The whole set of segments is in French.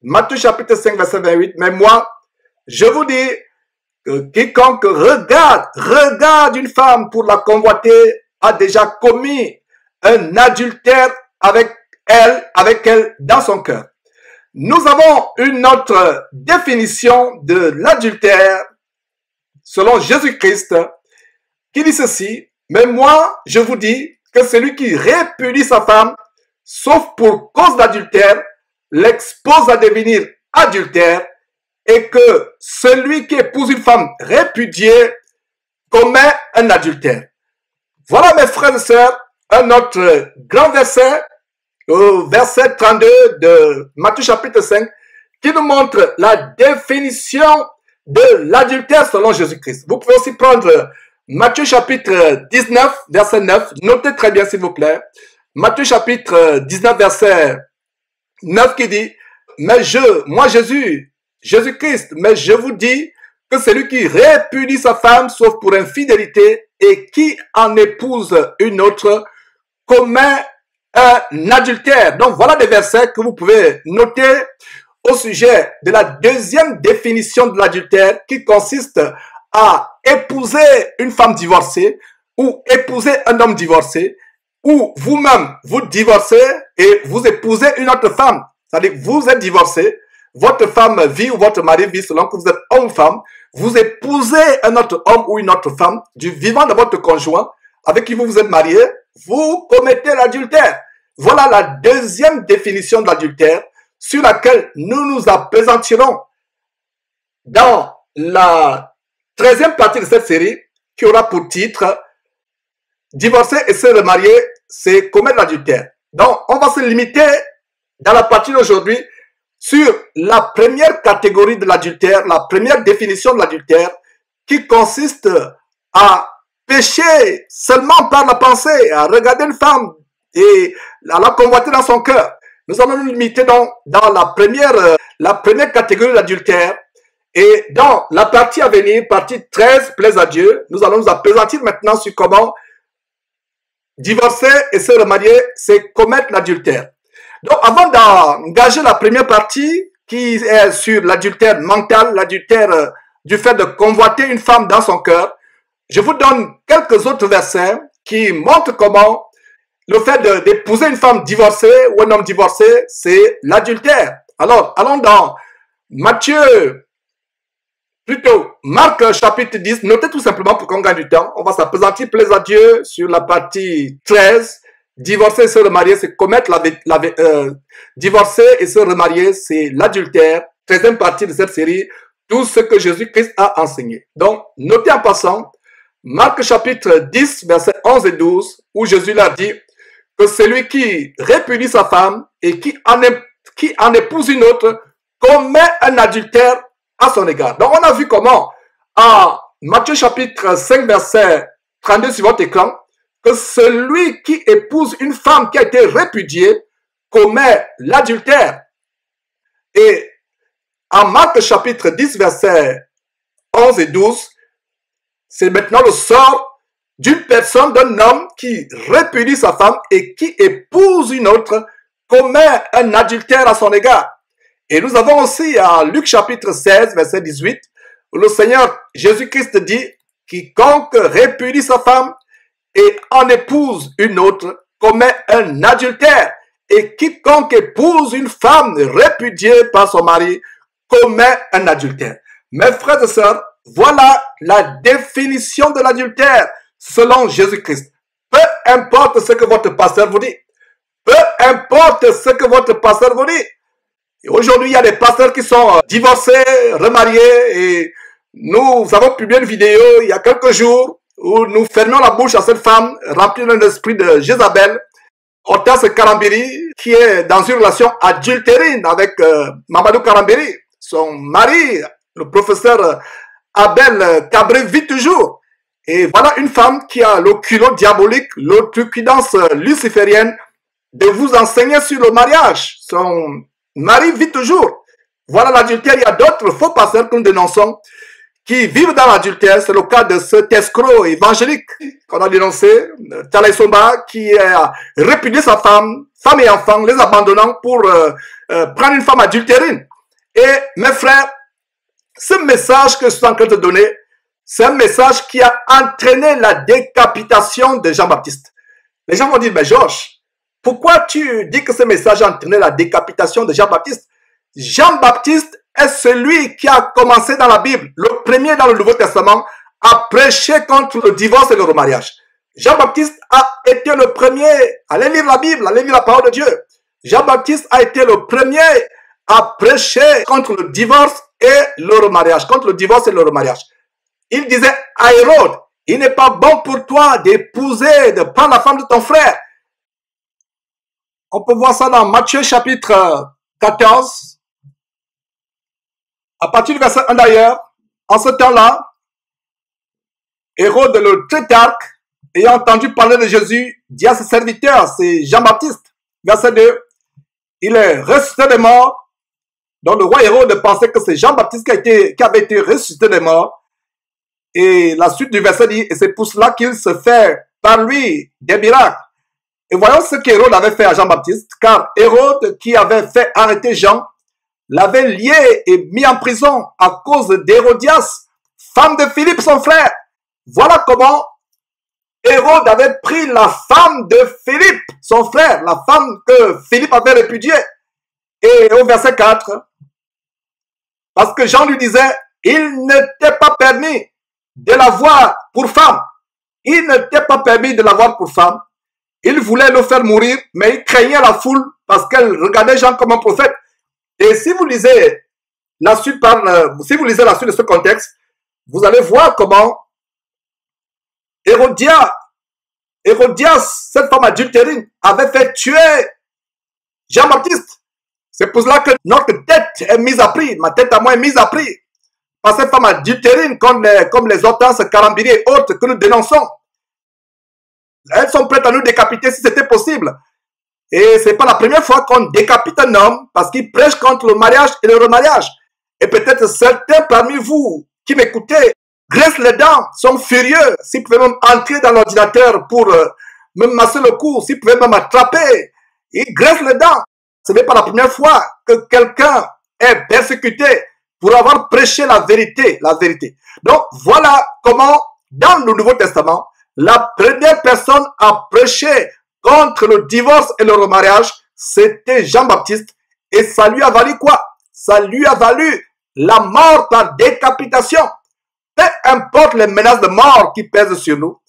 Matthieu chapitre 5, verset 28. Mais moi, je vous dis que quiconque regarde une femme pour la convoiter a déjà commis un adultère avec elle dans son cœur. Nous avons une autre définition de l'adultère selon Jésus-Christ qui dit ceci. Mais moi, je vous dis que celui qui répudie sa femme, sauf pour cause d'adultère, l'expose à devenir adultère, et que celui qui épouse une femme répudiée commet un adultère. Voilà, mes frères et sœurs, un autre grand verset, au verset 32 de Matthieu chapitre 5, qui nous montre la définition de l'adultère selon Jésus-Christ. Vous pouvez aussi prendre Matthieu chapitre 19, verset 9. Notez très bien, s'il vous plaît. Matthieu chapitre 19, verset 9 qui dit, mais moi Jésus-Christ, mais je vous dis que celui qui répudie sa femme, sauf pour infidélité, et qui en épouse une autre, commet un adultère. Donc voilà des versets que vous pouvez noter au sujet de la deuxième définition de l'adultère qui consiste à épouser une femme divorcée ou épouser un homme divorcé, ou vous-même vous divorcez et vous épousez une autre femme. C'est-à-dire que vous êtes divorcé, votre femme vit ou votre mari vit selon que vous êtes homme ou femme, vous épousez un autre homme ou une autre femme du vivant de votre conjoint avec qui vous vous êtes marié, vous commettez l'adultère. Voilà la deuxième définition de l'adultère sur laquelle nous nous appesantirons dans la 13e partie de cette série qui aura pour titre divorcer et se remarier, c'est commettre l'adultère. Donc, on va se limiter dans la partie d'aujourd'hui sur la première catégorie de l'adultère, la première définition de l'adultère qui consiste à pécher seulement par la pensée, à regarder une femme et à la convoiter dans son cœur. Nous allons nous limiter donc dans la première catégorie de l'adultère. Et dans la partie à venir, partie 13, plaise à Dieu, nous allons nous appesantir maintenant sur comment divorcer et se remarier, c'est commettre l'adultère. Donc avant d'engager la première partie qui est sur l'adultère mental, l'adultère du fait de convoiter une femme dans son cœur, je vous donne quelques autres versets qui montrent comment le fait d'épouser une femme divorcée ou un homme divorcé, c'est l'adultère. Alors, allons dans Marc chapitre 10, notez tout simplement pour qu'on gagne du temps. On va s'appesantir, plaise à Dieu, sur la partie 13. Divorcer et se remarier, c'est commettre divorcer et se remarier, c'est l'adultère. 13e partie de cette série, tout ce que Jésus-Christ a enseigné. Donc, notez en passant, Marc chapitre 10, versets 11 et 12, où Jésus l'a dit que celui qui répudie sa femme et qui en épouse une autre commet un adultère à son égard. Donc, on a vu comment, en Matthieu chapitre 5, verset 32 sur votre écran, que celui qui épouse une femme qui a été répudiée commet l'adultère. Et en Marc chapitre 10, verset 11 et 12, c'est maintenant le sort d'une personne, d'un homme qui répudie sa femme et qui épouse une autre, commet un adultère à son égard. Et nous avons aussi à Luc chapitre 16, verset 18, où le Seigneur Jésus-Christ dit, quiconque répudie sa femme et en épouse une autre, commet un adultère. Et quiconque épouse une femme répudiée par son mari, commet un adultère. Mes frères et sœurs, voilà la définition de l'adultère selon Jésus-Christ. Peu importe ce que votre pasteur vous dit. Peu importe ce que votre pasteur vous dit. Et aujourd'hui, il y a des pasteurs qui sont divorcés, remariés, et nous avons publié une vidéo il y a quelques jours où nous fermions la bouche à cette femme remplie d'un esprit de Jézabel, Hortense Karambiri, qui est dans une relation adultérine avec Mamadou Karambiri. Son mari, le professeur Abel Cabré, vit toujours. Et voilà une femme qui a le culot diabolique, l'outrecuidance luciférienne de vous enseigner sur le mariage. Son mari vit toujours. Voilà l'adultère. Il y a d'autres faux pasteurs que nous dénonçons qui vivent dans l'adultère. C'est le cas de cet escroc évangélique qu'on a dénoncé, Tala Somba, qui a répudié sa femme et enfants, les abandonnant pour prendre une femme adultérine. Et mes frères, ce message que je suis en train de te donner, c'est un message qui a entraîné la décapitation de Jean-Baptiste. Les gens vont dire, mais Georges, pourquoi tu dis que ce message a entraîné la décapitation de Jean-Baptiste? Jean-Baptiste est celui qui a commencé dans la Bible, le premier dans le Nouveau Testament, à prêcher contre le divorce et le remariage. Jean-Baptiste a été le premier, allez lire la Bible, allez lire la parole de Dieu. Jean-Baptiste a été le premier à prêcher contre le divorce et le remariage, contre le divorce et le remariage. Il disait à Hérode, il n'est pas bon pour toi d'épouser, de prendre la femme de ton frère. On peut voir ça dans Matthieu chapitre 14, à partir du verset 1 d'ailleurs. En ce temps-là, Hérode le Tétrarque, ayant entendu parler de Jésus, dit à ses serviteurs, c'est Jean-Baptiste, verset 2, il est ressuscité des morts. Donc le roi Hérode pensait que c'est Jean-Baptiste qui avait été ressuscité des morts. Et la suite du verset dit, et c'est pour cela qu'il se fait par lui des miracles. Et voyons ce qu'Hérode avait fait à Jean-Baptiste, car Hérode, qui avait fait arrêter Jean, l'avait lié et mis en prison à cause d'Hérodias, femme de Philippe, son frère. Voilà comment Hérode avait pris la femme de Philippe, son frère, la femme que Philippe avait répudiée. Et au verset 4, parce que Jean lui disait, il n'était pas permis de l'avoir pour femme. Il n'était pas permis de l'avoir pour femme. Il voulait le faire mourir, mais il craignait la foule parce qu'elle regardait Jean comme un prophète. Et si vous lisez la suite si vous lisez la suite de ce contexte, vous allez voir comment Hérodias, cette femme adultérine, avait fait tuer Jean-Baptiste. C'est pour cela que notre tête est mise à prix, ma tête à moi est mise à prix. Par cette femme adultérine, comme les Hortense, Karambiri et autres que nous dénonçons. Elles sont prêtes à nous décapiter si c'était possible. Et c'est pas la première fois qu'on décapite un homme parce qu'il prêche contre le mariage et le remariage. Et peut-être certains parmi vous qui m'écoutez graissent les dents, sont furieux. S'ils pouvaient même entrer dans l'ordinateur pour me masser le cou, s'ils pouvaient même m'attraper, ils graissent les dents. Ce n'est pas la première fois que quelqu'un est persécuté pour avoir prêché la vérité, Donc, voilà comment, dans le Nouveau Testament, la première personne à prêcher contre le divorce et le remariage, c'était Jean-Baptiste. Et ça lui a valu quoi? Ça lui a valu la mort par décapitation. Peu importe les menaces de mort qui pèsent sur nous,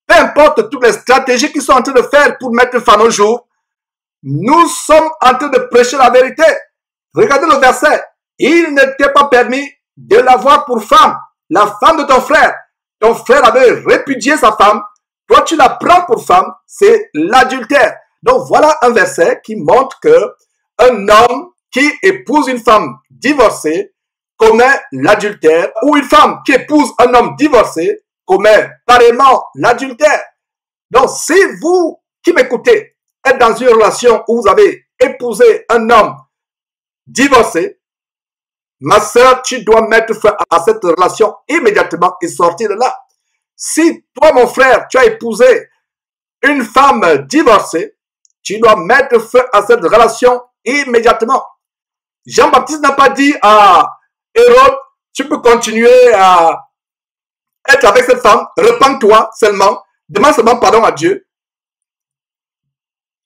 peu importe toutes les stratégies qu'ils sont en train de faire pour mettre fin au jour, nous sommes en train de prêcher la vérité. Regardez le verset. Il n'était pas permis de l'avoir pour femme, la femme de ton frère. Ton frère avait répudié sa femme. Toi, tu la prends pour femme. C'est l'adultère. Donc, voilà un verset qui montre que un homme qui épouse une femme divorcée commet l'adultère, ou une femme qui épouse un homme divorcé commet pareillement l'adultère. Donc, si vous qui m'écoutez êtes dans une relation où vous avez épousé un homme divorcé, ma sœur, tu dois mettre fin à cette relation immédiatement et sortir de là. Si toi, mon frère, tu as épousé une femme divorcée, tu dois mettre fin à cette relation immédiatement. Jean-Baptiste n'a pas dit à Hérode, tu peux continuer à être avec cette femme, repens-toi seulement, demande seulement pardon à Dieu.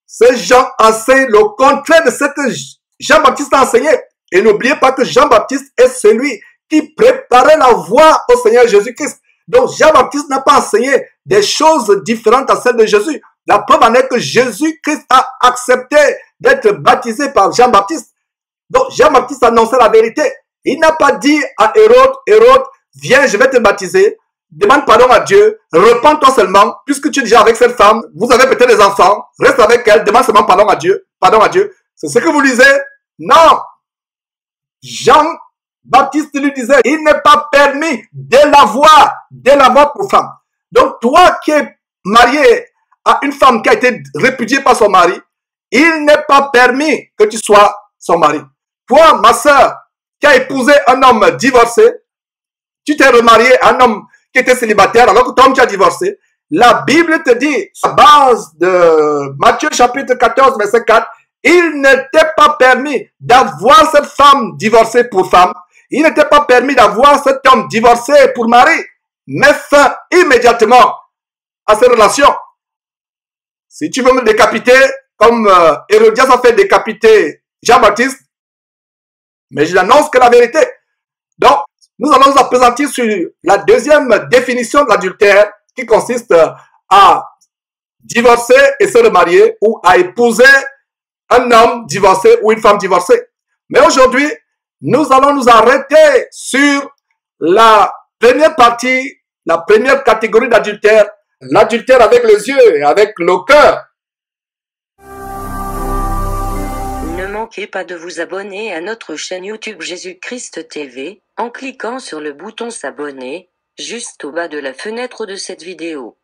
Ces gens enseignent le contraire de ce que Jean-Baptiste a enseigné. Et n'oubliez pas que Jean-Baptiste est celui qui préparait la voie au Seigneur Jésus-Christ. Donc Jean-Baptiste n'a pas enseigné des choses différentes à celles de Jésus. La preuve en est que Jésus-Christ a accepté d'être baptisé par Jean-Baptiste. Donc Jean-Baptiste annonçait la vérité. Il n'a pas dit à Hérode, Hérode, viens, je vais te baptiser. Demande pardon à Dieu, repens-toi seulement, puisque tu es déjà avec cette femme, vous avez peut-être des enfants, reste avec elle, demande seulement pardon à Dieu, C'est ce que vous lisez? Non! Jean-Baptiste lui disait, il n'est pas permis de l'avoir pour femme. Donc toi qui es marié à une femme qui a été répudiée par son mari, il n'est pas permis que tu sois son mari. Toi, ma sœur, qui a épousé un homme divorcé, tu t'es remarié à un homme qui était célibataire alors que toi, tu as divorcé. La Bible te dit, à base de Matthieu chapitre 14, verset 4, il n'était pas permis d'avoir cette femme divorcée pour femme. Il n'était pas permis d'avoir cet homme divorcé pour mari. Mets fin immédiatement à ces relations. Si tu veux me décapiter, comme Hérodias a fait décapiter Jean-Baptiste, mais je n'annonce que la vérité. Donc, nous allons nous appesantir sur la deuxième définition de l'adultère, qui consiste à divorcer et se remarier, ou à épouser un homme divorcé ou une femme divorcée. Mais aujourd'hui, nous allons nous arrêter sur la première partie, la première catégorie d'adultère, l'adultère avec les yeux et avec le cœur. Ne manquez pas de vous abonner à notre chaîne YouTube Jésus-Christ TV, en cliquant sur le bouton s'abonner, juste au bas de la fenêtre de cette vidéo.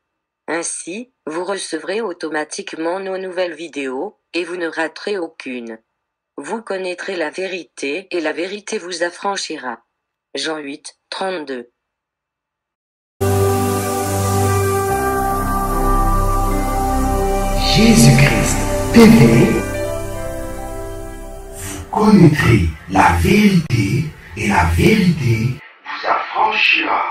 Ainsi, vous recevrez automatiquement nos nouvelles vidéos, et vous ne raterez aucune. Vous connaîtrez la vérité, et la vérité vous affranchira. Jean 8, 32. Jésus-Christ TV, vous connaîtrez la vérité et la vérité vous affranchira.